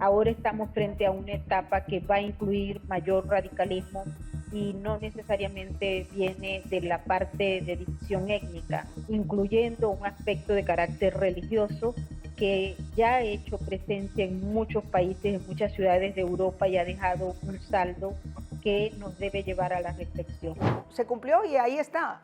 Ahora estamos frente a una etapa que va a incluir mayor radicalismo y no necesariamente viene de la parte de división étnica, incluyendo un aspecto de carácter religioso que ya ha hecho presencia en muchos países, en muchas ciudades de Europa y ha dejado un saldo que nos debe llevar a la reflexión. Se cumplió y ahí está.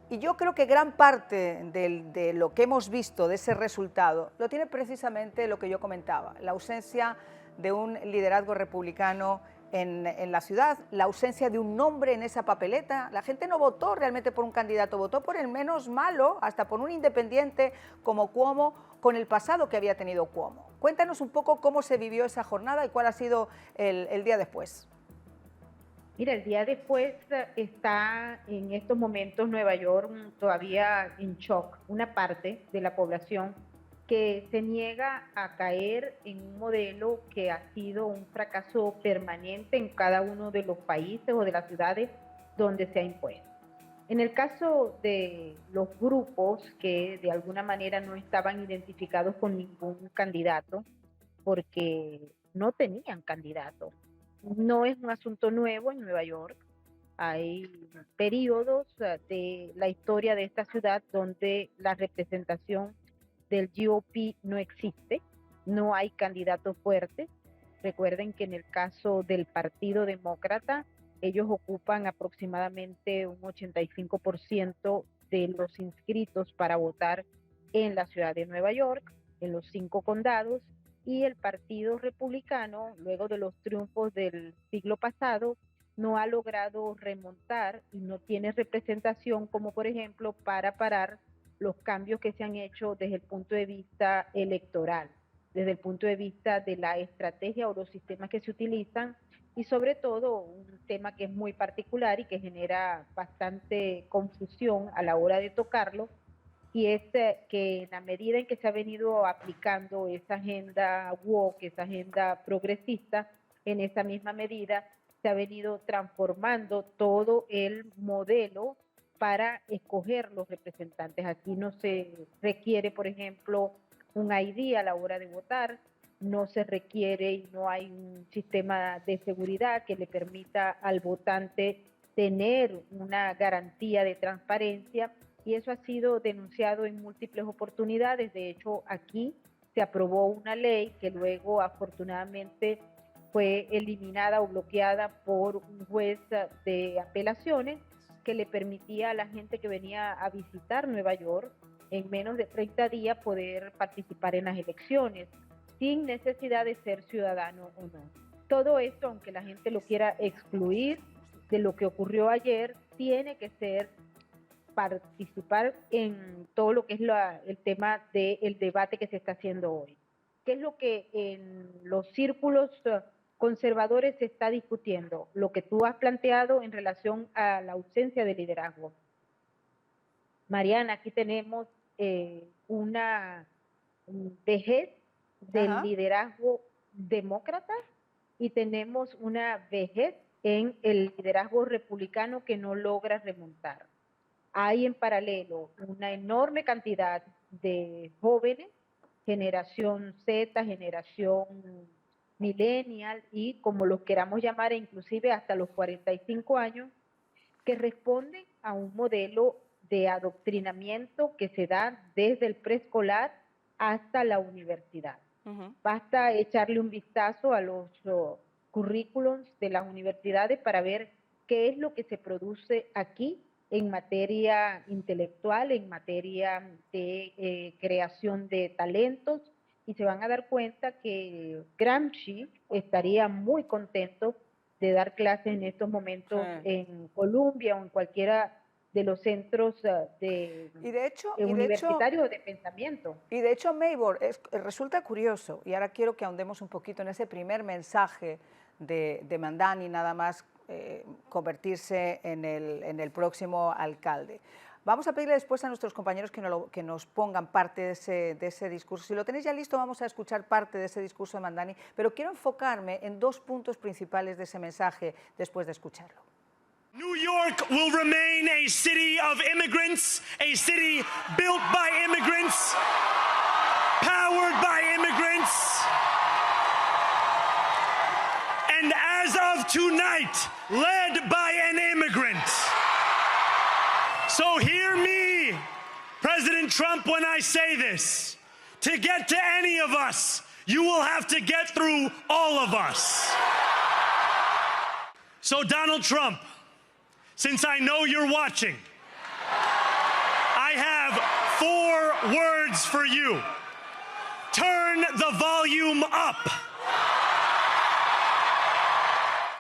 Y yo creo que gran parte de lo que hemos visto de ese resultado lo tiene precisamente lo que yo comentaba, la ausencia de un liderazgo republicano en la ciudad, la ausencia de un nombre en esa papeleta. La gente no votó realmente por un candidato, votó por el menos malo, hasta por un independiente como Cuomo, con el pasado que había tenido Cuomo. Cuéntanos un poco cómo se vivió esa jornada y cuál ha sido el día después. Mira, el día después está en estos momentos Nueva York todavía en shock, una parte de la población que se niega a caer en un modelo que ha sido un fracaso permanente en cada uno de los países o de las ciudades donde se ha impuesto. En el caso de los grupos que de alguna manera no estaban identificados con ningún candidato, porque no tenían candidato. No es un asunto nuevo en Nueva York. Hay periodos de la historia de esta ciudad donde la representación del GOP no existe, no hay candidatos fuertes. Recuerden que en el caso del Partido Demócrata, ellos ocupan aproximadamente un 85% de los inscritos para votar en la ciudad de Nueva York, en los 5 condados, y el Partido Republicano, luego de los triunfos del siglo pasado, no ha logrado remontar y no tiene representación como por ejemplo para parar los cambios que se han hecho desde el punto de vista electoral, desde el punto de vista de la estrategia o los sistemas que se utilizan y sobre todo un tema que es muy particular y que genera bastante confusión a la hora de tocarlo, y es que en la medida en que se ha venido aplicando esa agenda woke, esa agenda progresista, en esa misma medida se ha venido transformando todo el modelo para escoger los representantes. Aquí no se requiere, por ejemplo, un ID a la hora de votar, no se requiere y no hay un sistema de seguridad que le permita al votante tener una garantía de transparencia, y eso ha sido denunciado en múltiples oportunidades. De hecho, aquí se aprobó una ley que luego afortunadamente fue eliminada o bloqueada por un juez de apelaciones que le permitía a la gente que venía a visitar Nueva York en menos de 30 días poder participar en las elecciones sin necesidad de ser ciudadano o no. Todo esto, aunque la gente lo quiera excluir de lo que ocurrió ayer, tiene que ser participar en todo lo que es el tema del debate que se está haciendo hoy. ¿Qué es lo que en los círculos conservadores se está discutiendo? Lo que tú has planteado en relación a la ausencia de liderazgo. Mariana, aquí tenemos una vejez del liderazgo demócrata y tenemos una vejez en el liderazgo republicano que no logra remontar. Hay en paralelo una enorme cantidad de jóvenes, generación Z, generación millennial y como los queramos llamar, inclusive hasta los 45 años, que responden a un modelo de adoctrinamiento que se da desde el preescolar hasta la universidad. Basta echarle un vistazo a los currículums de las universidades para ver qué es lo que se produce aquí en materia intelectual, en materia de creación de talentos, y se van a dar cuenta que Gramsci estaría muy contento de dar clases en estos momentos en Columbia o en cualquiera de los centros universitarios de pensamiento. Y de hecho, Maybor, resulta curioso, y ahora quiero que ahondemos un poquito en ese primer mensaje de Mamdani, nada más convertirse en el próximo alcalde. Vamos a pedirle después a nuestros compañeros que nos pongan parte de ese discurso. Si lo tenéis ya listo, vamos a escuchar parte de ese discurso de Mamdani, pero quiero enfocarme en 2 puntos principales de ese mensaje después de escucharlo. New York will remain a city of immigrants, a city built by immigrants, powered by immigrants, and as of tonight, led by an immigrant. So hear me, President Trump, when I say this. To get to any of us, you will have to get through all of us. So Donald Trump, since I know you're watching, I have 4 words for you. Turn the volume up.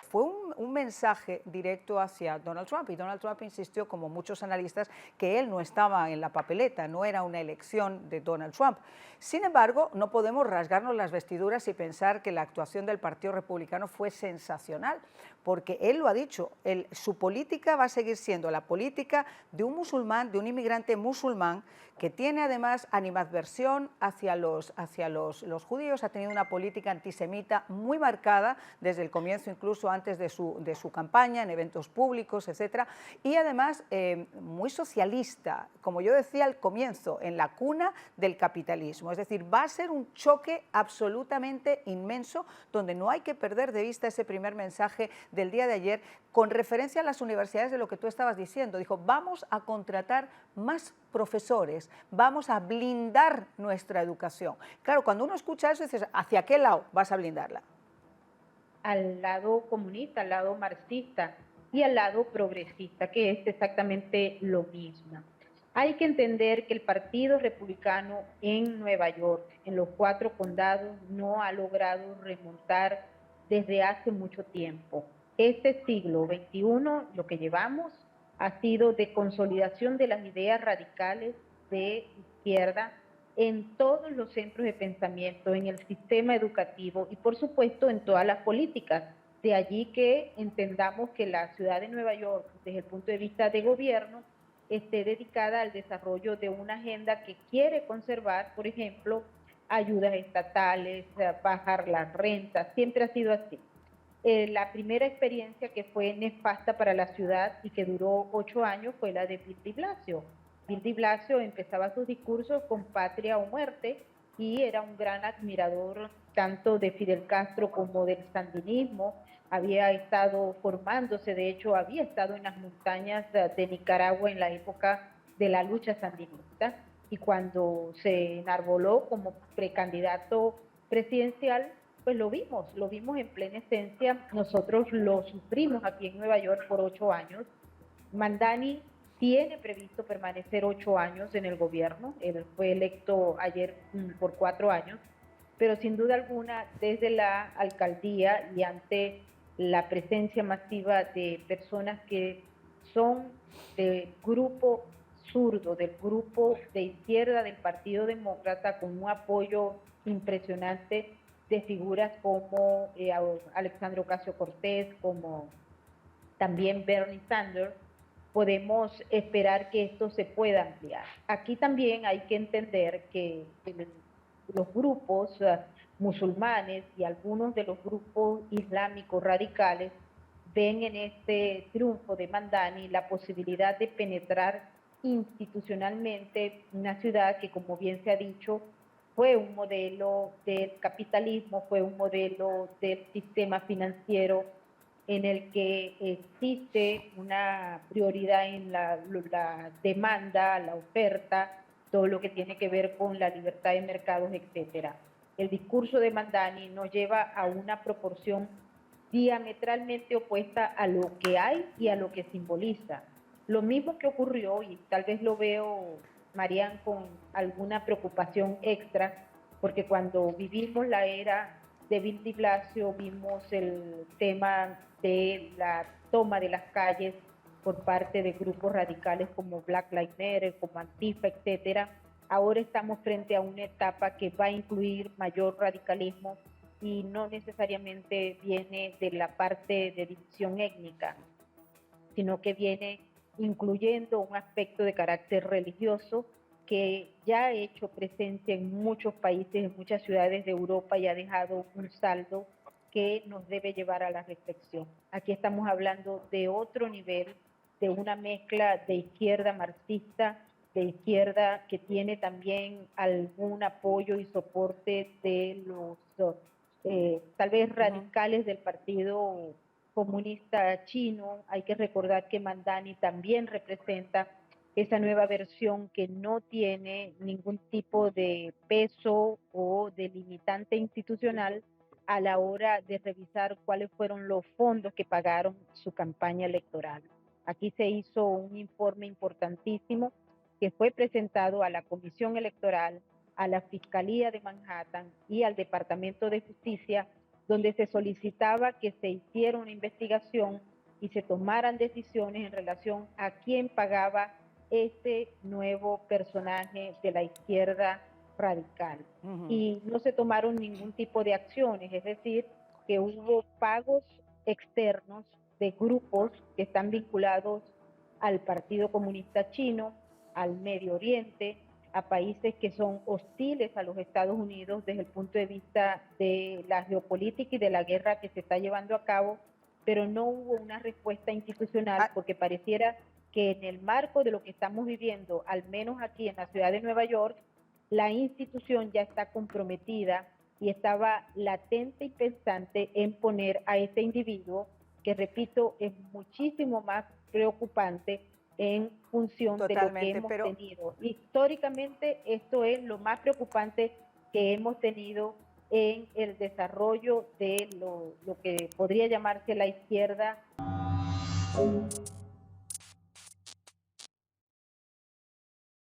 Fue un mensaje directo hacia Donald Trump, y Donald Trump insistió, como muchos analistas, que él no estaba en la papeleta, no era una elección de Donald Trump. Sin embargo, no podemos rasgarnos las vestiduras y pensar que la actuación del Partido Republicano fue sensacional, porque él lo ha dicho, su política va a seguir siendo la política de un musulmán, de un inmigrante musulmán, que tiene además animadversión hacia los judíos, ha tenido una política antisemita muy marcada desde el comienzo, incluso antes de su campaña, en eventos públicos, etcétera, y además muy socialista, como yo decía al comienzo, en la cuna del capitalismo. Es decir, va a ser un choque absolutamente inmenso, donde no hay que perder de vista ese primer mensaje del día de ayer, con referencia a las universidades, de lo que tú estabas diciendo. Dijo, vamos a contratar más profesores, vamos a blindar nuestra educación. Claro, cuando uno escucha eso, dices, ¿hacia qué lado vas a blindarla? Al lado comunista, al lado marxista y al lado progresista, que es exactamente lo mismo. Hay que entender que el Partido Republicano en Nueva York, en los 4 condados, no ha logrado remontar desde hace mucho tiempo. Este siglo XXI, lo que llevamos, ha sido de consolidación de las ideas radicales de izquierda en todos los centros de pensamiento, en el sistema educativo y, por supuesto, en todas las políticas. De allí que entendamos que la ciudad de Nueva York, desde el punto de vista de gobierno, esté dedicada al desarrollo de una agenda que quiere conservar, por ejemplo, ayudas estatales, bajar las rentas, siempre ha sido así. La primera experiencia que fue nefasta para la ciudad y que duró 8 años fue la de Bill de Blasio. Bill de Blasio empezaba sus discursos con patria o muerte y era un gran admirador tanto de Fidel Castro como del sandinismo. Había estado formándose, de hecho había estado en las montañas de Nicaragua en la época de la lucha sandinista, y cuando se enarboló como precandidato presidencial, pues lo vimos en plena esencia. Nosotros lo sufrimos aquí en Nueva York por 8 años. Mamdani tiene previsto permanecer 8 años en el gobierno. Él fue electo ayer por 4 años, pero sin duda alguna desde la alcaldía y ante la presencia masiva de personas que son del grupo zurdo, del grupo de izquierda del Partido Demócrata, con un apoyo impresionante de figuras como Alexandria Ocasio-Cortez, como también Bernie Sanders, podemos esperar que esto se pueda ampliar. Aquí también hay que entender que los grupos musulmanes y algunos de los grupos islámicos radicales ven en este triunfo de Mamdani la posibilidad de penetrar institucionalmente una ciudad que, como bien se ha dicho, fue un modelo del capitalismo, fue un modelo del sistema financiero en el que existe una prioridad en la demanda, la oferta, todo lo que tiene que ver con la libertad de mercados, etcétera. El discurso de Mamdani nos lleva a una proporción diametralmente opuesta a lo que hay y a lo que simboliza. Lo mismo que ocurrió, y tal vez lo veo, Marian, con alguna preocupación extra, porque cuando vivimos la era de Bill de Blasio vimos el tema de la toma de las calles por parte de grupos radicales como Black Lives Matter, como Antifa, etcétera. Ahora estamos frente a una etapa que va a incluir mayor radicalismo y no necesariamente viene de la parte de división étnica, sino que viene incluyendo un aspecto de carácter religioso que ya ha hecho presencia en muchos países, en muchas ciudades de Europa, y ha dejado un saldo que nos debe llevar a la reflexión. Aquí estamos hablando de otro nivel, de una mezcla de izquierda marxista, de izquierda que tiene también algún apoyo y soporte de los tal vez radicales del Partido Comunista Chino. Hay que recordar que Mamdani también representa esa nueva versión que no tiene ningún tipo de peso o de limitante institucional a la hora de revisar cuáles fueron los fondos que pagaron su campaña electoral. Aquí se hizo un informe importantísimo que fue presentado a la Comisión Electoral, a la Fiscalía de Manhattan y al Departamento de Justicia, donde se solicitaba que se hiciera una investigación y se tomaran decisiones en relación a quién pagaba este nuevo personaje de la izquierda radical. Y no se tomaron ningún tipo de acciones, es decir, que hubo pagos externos de grupos que están vinculados al Partido Comunista Chino, al Medio Oriente, a países que son hostiles a los Estados Unidos desde el punto de vista de la geopolítica y de la guerra que se está llevando a cabo, pero no hubo una respuesta institucional porque pareciera que en el marco de lo que estamos viviendo, al menos aquí en la ciudad de Nueva York, la institución ya está comprometida y estaba latente y pensante en poner a este individuo, que repito, es muchísimo más preocupante en función de lo que hemos tenido. Históricamente, esto es lo más preocupante que hemos tenido en el desarrollo de lo que podría llamarse la izquierda.